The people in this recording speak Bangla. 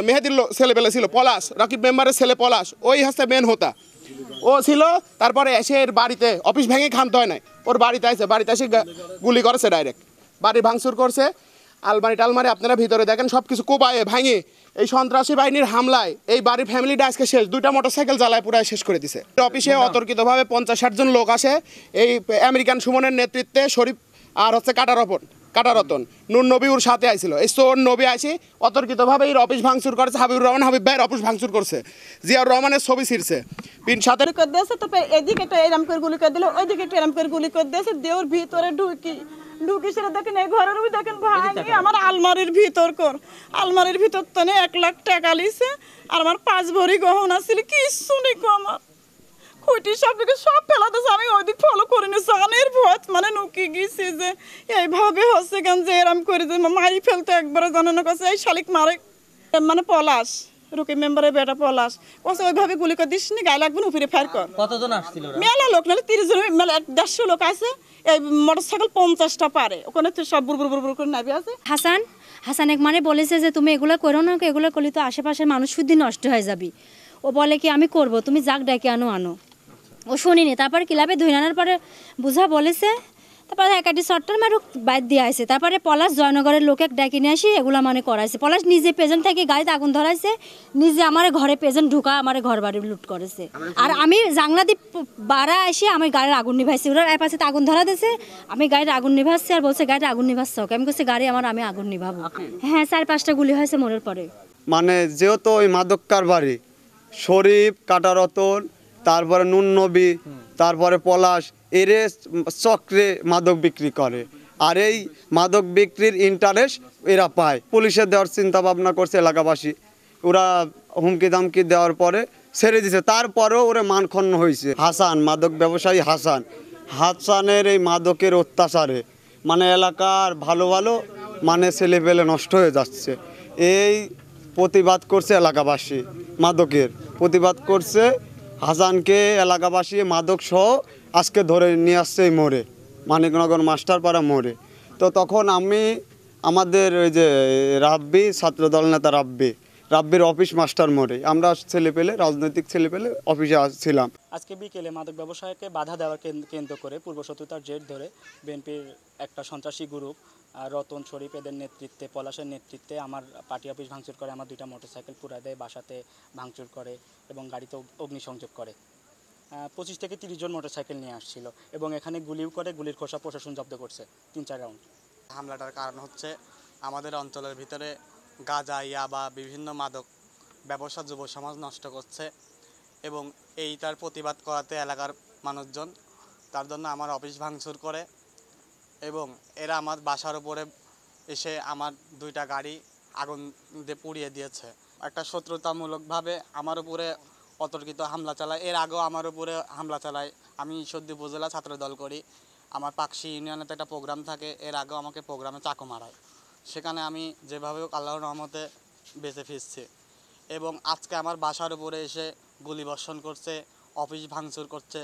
মেহেদির ছেলেবেলে ছিল পলাশ, রাকিব মেম্বারের ছেলে পলাশ, ওই হচ্ছে মেন হোতা, ও ছিল। তারপরে এসে এর বাড়িতে অফিস ভেঙে খানতে হয় নাই, ওর বাড়িতে এসে গুলি করেছে, ডাইরেক্ট বাড়ি ভাঙচুর করছে। আলমারি টালমারি আপনারা ভিতরে দেখেন সব কিছু কোবায়ে ভাঙে এই সন্ত্রাসী বাহিনীর হামলায় এই বাড়ির ফ্যামিলিটা আজকে শেষ, 2টা মোটরসাইকেল জ্বালায় পুরাই শেষ করে দিছে। অফিসে অতর্কিতভাবে 50-60 জন লোক আসে, এই আমেরিকান সুমনের নেতৃত্বে শরীফ আর হচ্ছে কাটারতন নুন নবী ওর সাথে আইছিল। এই সোর নবী আসি অতর্কিতভাবে এর অফিস ভাঙচুর করেছে, হাবিবুর রহমান হাবিব ভাইয়ের অফিস ভাঙচুর করছে, জিয়াউর রহমানের ছবি ছিঁড়ছে, পিন সাথে করে দিয়েছে। তো এদিকে একটা এরম করে গুলি করে দিল, ওইদিকে একটা এরম করে গুলি করে দিয়েছে। দেওর ভিতরে ঢুকি সেটা দেখেন এই ঘরের ওই দেখেন ভাঙি আমার আলমারির ভিতর তো 1 লাখ টাকা লিছে, আর আমার 5 ভরি গহনা ছিল, কিছু নেই আমার খুঁটি সব ফেলাতেছে। আমি ওই দিক ফলো করিনি, জানের ভয় মানে নুকি গেছি যে এইভাবে হচ্ছে কেন যে এরম করে যে মারি ফেলতে একবারে জানানো কাছে এই শালিক মারে মানে পলাশ রুকি মেম্বারের বেটা পলাশ কছে ওইভাবে গুলি করে দিস নি, গায়ে লাগবে উপরে ফায়ার কর। কতজন আসছিল? মেলা লোক, নাহলে 30 জন, মেলা 150 লোক আছে। এই মোটরসাইকেল 50টা পারে, ওখানে তো সব বুড় করে নাবি আছে। হাসান এক মানে বলেছে যে তুমি এগুলো করো না, এগুলো করলে তো আশেপাশের মানুষ শুদ্ধি নষ্ট হয়ে যাবি। ও বলে কি আমি করব, তুমি যাক ডেকে আনো। ও শুনিনি। তারপরে ক্লাবে ধুই আনার পরে বুঝা বলেছে, তারপরে একাটি শর্টার মারুক বাইর দিয়ে আসে। তারপরে পলাশ জয়নগরের লোকে ডাকি নিয়ে আসি এগুলো মানে করাইছে। পলাশ নিজে পেজেন্ট থেকে গাড়িতে আগুন ধরাইছে, নিজে আমার ঘরে পেজেন্ট ঢুকা আমার ঘর বাড়ি লুট করেছে। আর আমি জাংলা দিয়ে বাড়া এসে আমি গাড়ির আগুন নিভাইছি, ওরা এক পাশে আগুন ধরা দিয়েছে, আমি গাড়ির আগুন নিভাচ্ছি। আর বলছে গাড়ির আগুন নিভাচ্ছ, আমি বলছি গাড়ি আমি আগুন নিভাবো। হ্যাঁ, 4-5টা গুলি হয়েছে মোড়ের পরে। মানে যেহেতু ওই মাদক কারবারি শরীফ, কাটারতন, তারপরে নুন নবী, তারপরে পলাশ, এরে চক্রে মাদক বিক্রি করে। আর এই মাদক বিক্রির ইন্টারেস্ট এরা পায়। পুলিশে দেওয়ার চিন্তা ভাবনা করছে এলাকাবাসী, ওরা হুমকি দামকি দেওয়ার পরে ছেড়ে দিছে। তারপরেও ওরা মানক্ষণ্ণ হয়েছে। হাসান, মাদক ব্যবসায়ী হাসানের এই মাদকের অত্যাচারে মানে এলাকার ভালো মানে ছেলেপেলে নষ্ট হয়ে যাচ্ছে। এই প্রতিবাদ করছে এলাকাবাসী, মাদকের প্রতিবাদ করছে। হাসানকে এলাকাবাসী মাদক সহ আজকে ধরে নিয়ে আসছে এই মোড়ে, মানিকনগর মাস্টারপাড়া মোড়ে। তো তখন আমি আমাদের ওই যে রাব্বি, ছাত্রদল নেতা রাব্বির অফিস মাস্টার মোড়ে আমরা রাজনৈতিক ছেলেপেলে অফিসে ছিলাম। আজকে বিকেলে মাদক ব্যবসায়কে বাধা দেওয়ার কেন্দ্র করে পূর্বশত্রুতার জের ধরে বিএনপির একটা সন্ত্রাসী গ্রুপ রতন, শরীফ এদের নেতৃত্বে, পলাশের নেতৃত্বে আমার পার্টি অফিস ভাঙচুর করে, আমার 2টা মোটরসাইকেল পুড়ায় দেয়, বাসাতে ভাঙচুর করে এবং গাড়িতে অগ্নিসংযোগ করে। 25 থেকে 30 জন মোটরসাইকেল নিয়ে আসছিল এবং এখানে গুলিও করে, গুলির খোসা প্রশাসন জব্দ করছে 3-4 রাউন্ড। হামলাটার কারণ হচ্ছে আমাদের অঞ্চলের ভিতরে গাঁজা, ইয়াবা, বিভিন্ন মাদক ব্যবসা যুব সমাজ নষ্ট করছে এবং এইটার প্রতিবাদ করাতে এলাকার মানুষজন তার জন্য আমার অফিস ভাঙচুর করে এবং এরা আমার বাসার উপরে এসে আমার 2টা গাড়ি আগুন দিয়ে পুড়িয়ে দিয়েছে। একটা শত্রুতামূলকভাবে আমার উপরে অতর্কিত হামলা চালায়। এর আগেও আমার উপরে হামলা চালায়। আমি ঈশ্বরদী উপজেলা ছাত্র দল করি, আমার পাকশি ইউনিয়নেতে একটা প্রোগ্রাম থাকে, এর আগেও আমাকে প্রোগ্রামে চাকু মারায়। সেখানে আমি যেভাবে আল্লাহর রহমতে বেঁচে ফিরছি এবং আজকে আমার বাসার উপরে এসে গুলি বর্ষণ করছে, অফিস ভাঙচুর করছে।